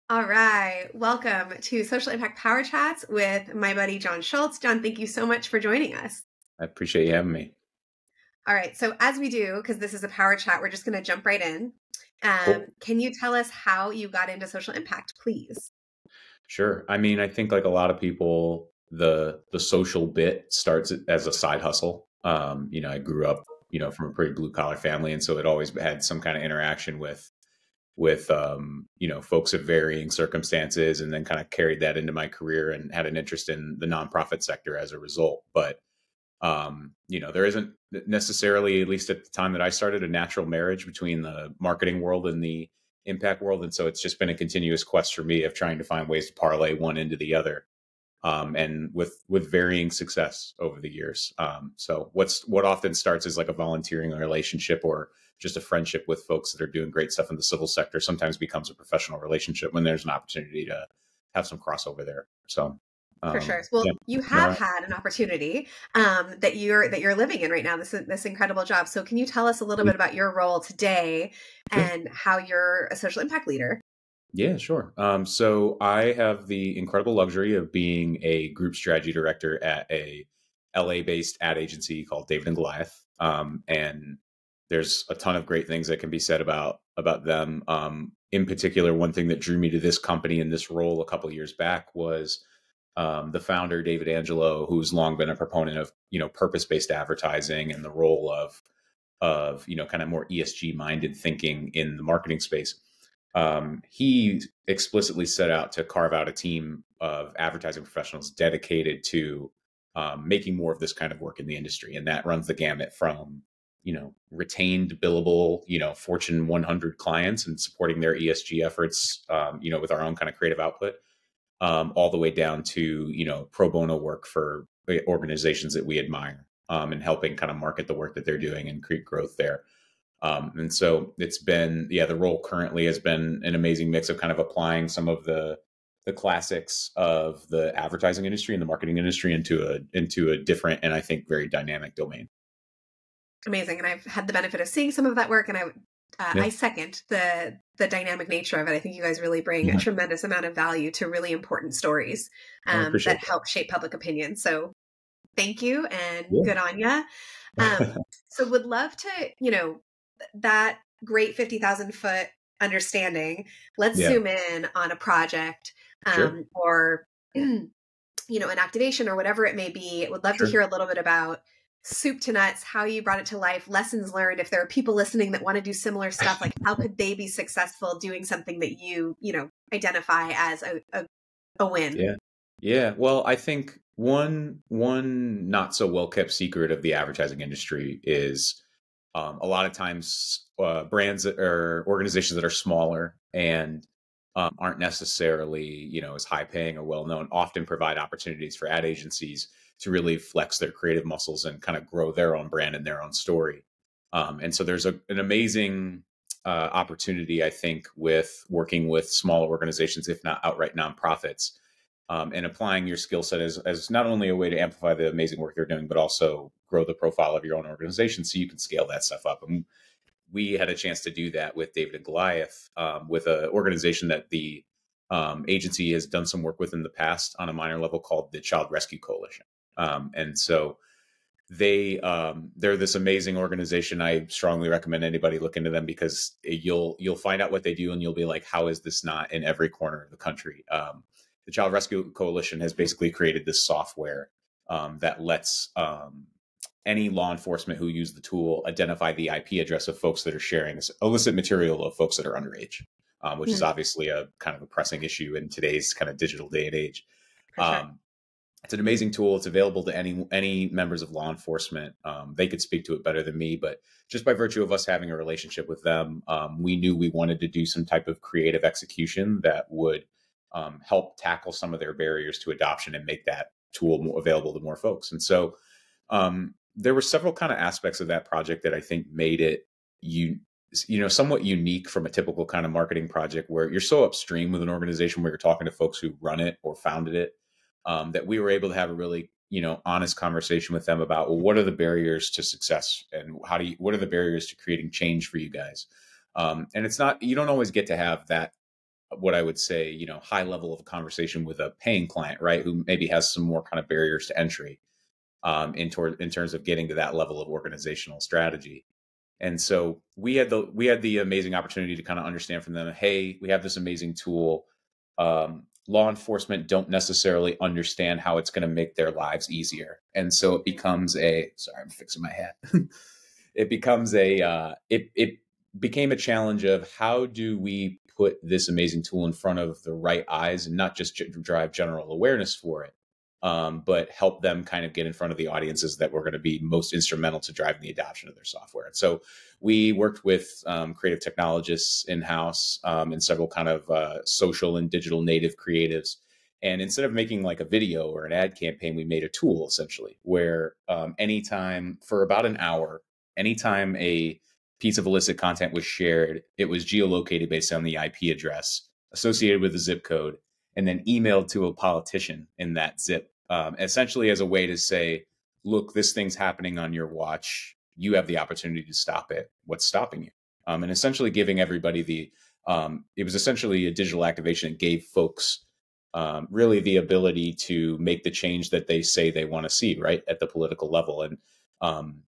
All right. Welcome to Social Impact Power Chats with my buddy, Jon Schultz. Jon, thank you so much for joining us. I appreciate you having me. All right. So as we do, because this is a power chat, we're just going to jump right in. Cool. Can you tell us how you got into social impact, please? Sure. I mean, I think like a lot of people, the social bit starts as a side hustle. I grew up, from a pretty blue collar family, and so it always had some kind of interaction with folks of varying circumstances, and then kind of carried that into my career and had an interest in the nonprofit sector as a result. But there isn't necessarily, at least at the time that I started, a natural marriage between the marketing world and the impact world. And so it's just been a continuous quest for me of trying to find ways to parlay one into the other. And with varying success over the years. So what often starts as like a volunteering relationship or just a friendship with folks that are doing great stuff in the civil sector sometimes becomes a professional relationship when there's an opportunity to have some crossover there. So For sure. Well, yeah. you have had an opportunity that you're living in right now. This incredible job. So, can you tell us a little bit about your role today and how you're a social impact leader? Yeah, sure. So I have the incredible luxury of being a group strategy director at a LA-based ad agency called David and Goliath. And there's a ton of great things that can be said about them. In particular, one thing that drew me to this company and this role a couple of years back was the founder, David Angelo, who's long been a proponent of purpose-based advertising and the role of kind of more ESG minded thinking in the marketing space. He explicitly set out to carve out a team of advertising professionals dedicated to making more of this kind of work in the industry. And that runs the gamut from, retained billable, Fortune 100 clients and supporting their ESG efforts, with our own kind of creative output, all the way down to, pro bono work for organizations that we admire, and helping kind of market the work that they're doing and create growth there. And so it's been, the role currently has been an amazing mix of kind of applying some of the classics of the advertising industry and the marketing industry into a different and I think very dynamic domain. Amazing. And I've had the benefit of seeing some of that work, and I second the dynamic nature of it. I think you guys really bring a tremendous amount of value to really important stories that help shape public opinion. So thank you and good on ya. So would love to, that great 50,000 foot understanding. Let's zoom in on a project or, an activation or whatever it may be. Would love to hear a little bit about soup to nuts, how you brought it to life, lessons learned. If there are people listening that want to do similar stuff, like how could they be successful doing something that you identify as a win? Yeah. Yeah. Well, I think one not so well kept secret of the advertising industry is a lot of times brands or organizations that are smaller and aren't necessarily as high paying or well known often provide opportunities for ad agencies to really flex their creative muscles and kind of grow their own brand and their own story. And so there's an amazing opportunity, I think, with working with smaller organizations, if not outright nonprofits, and applying your skill set as not only a way to amplify the amazing work they're doing, but also grow the profile of your own organization so you can scale that stuff up. And we had a chance to do that with David and Goliath, with an organization that the agency has done some work with in the past on a minor level called the Child Rescue Coalition. And so they're this amazing organization. I strongly recommend anybody look into them because you'll find out what they do and you'll be like, how is this not in every corner of the country? The Child Rescue Coalition has basically created this software that lets any law enforcement who use the tool identify the IP address of folks that are sharing this illicit material of folks that are underage, which is obviously a kind of a pressing issue in today's kind of digital day and age. It's an amazing tool. It's available to any members of law enforcement. They could speak to it better than me, but just by virtue of us having a relationship with them, we knew we wanted to do some type of creative execution that would help tackle some of their barriers to adoption and make that tool more available to more folks. And so there were several kind of aspects of that project that I think made it somewhat unique from a typical kind of marketing project where you're so upstream with an organization where you're talking to folks who run it or founded it, that we were able to have a really, honest conversation with them about, well, what are the barriers to success and what are the barriers to creating change for you guys? And it's not, you don't always get to have that what I would say, high level of conversation with a paying client, right? Who maybe has some more kind of barriers to entry in terms of getting to that level of organizational strategy. And so we had the amazing opportunity to kind of understand from them, hey, we have this amazing tool. Law enforcement don't necessarily understand how it's going to make their lives easier. And so it becomes sorry, I'm fixing my hat. It becomes it became a challenge of how do we put this amazing tool in front of the right eyes and not just drive general awareness for it, but help them kind of get in front of the audiences that were going to be most instrumental to driving the adoption of their software. And so we worked with creative technologists in-house and several kind of social and digital native creatives. And instead of making like a video or an ad campaign, we made a tool essentially where anytime for about an hour, anytime a piece of illicit content was shared, it was geolocated based on the IP address associated with the zip code, and then emailed to a politician in that zip, essentially as a way to say, look, this thing's happening on your watch. You have the opportunity to stop it. What's stopping you? And essentially giving everybody it was essentially a digital activation that gave folks really the ability to make the change that they say they want to see, right, at the political level. And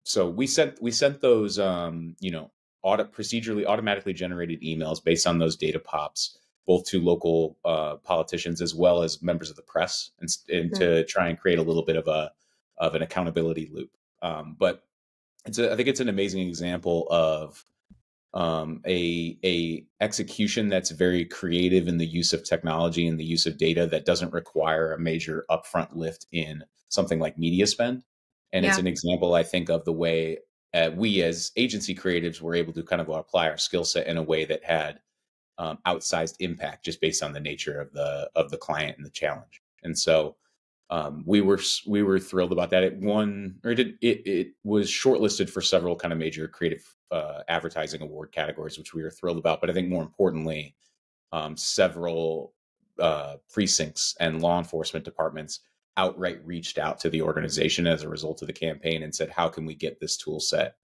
so we sent those, procedurally automatically generated emails based on those data pops, both to local politicians as well as members of the press, and to try and create a little bit of an accountability loop. But I think it's an amazing example of a execution that's very creative in the use of technology and the use of data that doesn't require a major upfront lift in something like media spend. And it's an example, I think, of the way we as agency creatives were able to kind of apply our skill set in a way that had outsized impact just based on the nature of the client and the challenge. And so we were thrilled about that. It won, or it was shortlisted for several kind of major creative advertising award categories, which we were thrilled about. But I think more importantly, several precincts and law enforcement departments outright reached out to the organization as a result of the campaign and said, how can we get this tool set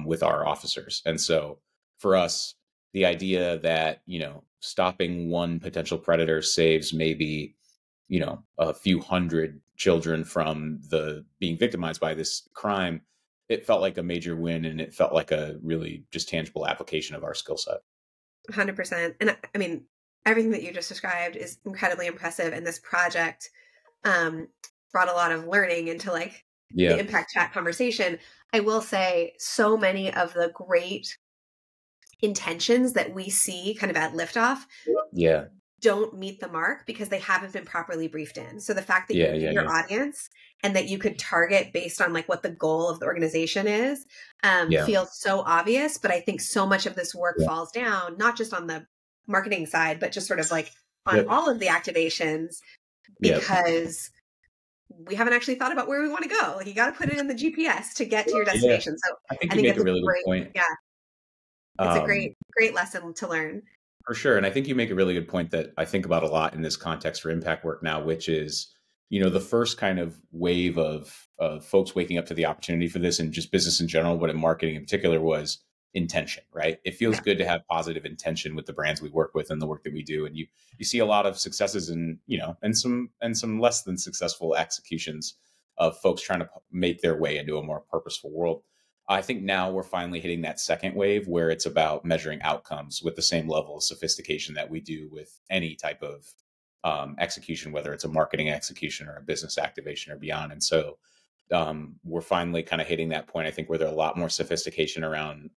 with our officers? And so for us, the idea that, stopping one potential predator saves maybe, a few hundred children from being victimized by this crime, it felt like a major win, and it felt like a really just tangible application of our skill set. 100%. And I mean, everything that you just described is incredibly impressive. And this project brought a lot of learning into the impact chat conversation. I will say so many of the great intentions that we see kind of at liftoff don't meet the mark because they haven't been properly briefed in. So the fact that you knew your audience and that you could target based on what the goal of the organization is feels so obvious. But I think so much of this work falls down, not just on the marketing side, but just sort of on all of the activations, because we haven't actually thought about where we want to go. You got to put it in the GPS to get to your destination. So I think you make a really good point. Yeah. It's a great lesson to learn. For sure. And I think you make a really good point that I think about a lot in this context for impact work now, which is, the first kind of wave of folks waking up to the opportunity for this and just business in general, but in marketing in particular, was intention, right? It feels good to have positive intention with the brands we work with and the work that we do. And you see a lot of successes and some less than successful executions of folks trying to make their way into a more purposeful world. I think now we're finally hitting that second wave where it's about measuring outcomes with the same level of sophistication that we do with any type of execution, whether it's a marketing execution or a business activation or beyond. And so we're finally kind of hitting that point, I think, where there's a lot more sophistication around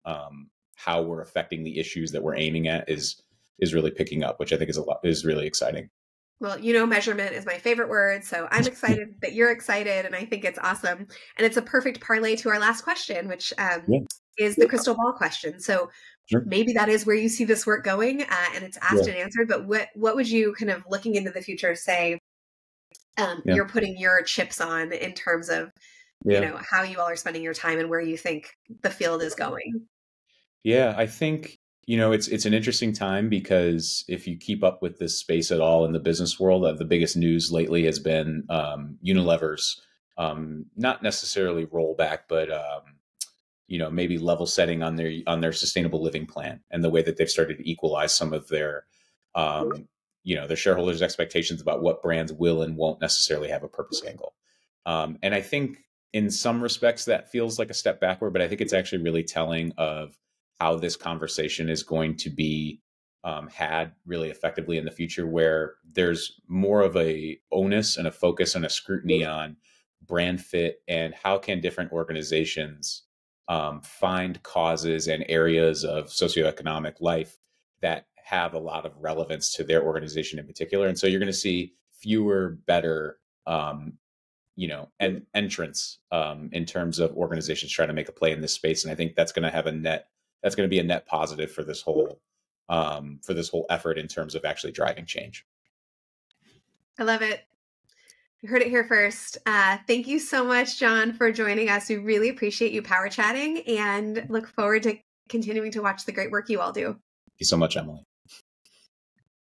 how we're affecting the issues that we're aiming at is really picking up, which I think is really exciting. Well, measurement is my favorite word. So I'm excited that you're excited, and I think it's awesome. And it's a perfect parlay to our last question, which is the crystal ball question. So maybe that is where you see this work going, and it's asked and answered. But what would you kind of looking into the future say you're putting your chips on in terms of, how you all are spending your time and where you think the field is going? Yeah, I think it's an interesting time because if you keep up with this space at all in the business world, the biggest news lately has been Unilever's not necessarily rollback, but maybe level setting on their sustainable living plan and the way that they've started to equalize some of their their shareholders' expectations about what brands will and won't necessarily have a purpose angle. And I think in some respects that feels like a step backward, but I think it's actually really telling of how this conversation is going to be had really effectively in the future, where there's more of a onus and a focus and a scrutiny on brand fit and how can different organizations find causes and areas of socioeconomic life that have a lot of relevance to their organization in particular. And so you're going to see fewer, better, and entrance in terms of organizations trying to make a play in this space. And I think that's going to be a net positive for this whole effort in terms of actually driving change. I love it. You heard it here first. Thank you so much, Jon, for joining us. We really appreciate you power chatting and look forward to continuing to watch the great work you all do. Thank you so much, Emily.